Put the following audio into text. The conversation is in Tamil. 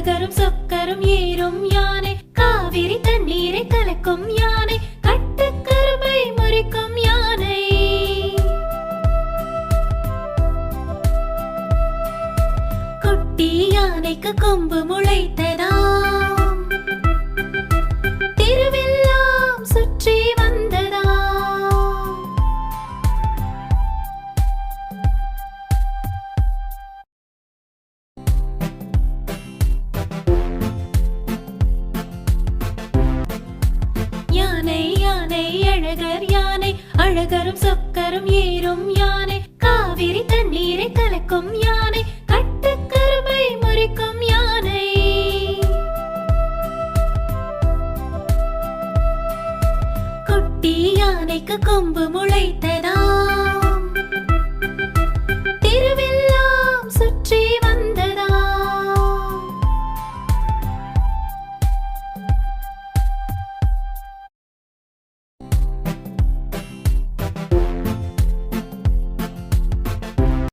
அழகரும் சொக்கரும் ஏறும் யானை, காவிரி தண்ணீரை கலக்கும் யானை, கட்டுக்கரும்பை முறிக்கும் யானை. குட்டி யானைக்கு கொம்பு முளைத்ததாம், திருவெல்லாம் சுற்றி வந்ததாம். யானை யானை அழகர் யானை, அழகரும் சொக்கரும் ஏறும் யானை, காவிரி தண்ணீரை கலக்கும் யானை, கட்டுக்கரும்பை முறிக்கும் யானை. குட்டி யானைக்கு கொம்பு முளைத்ததாம்,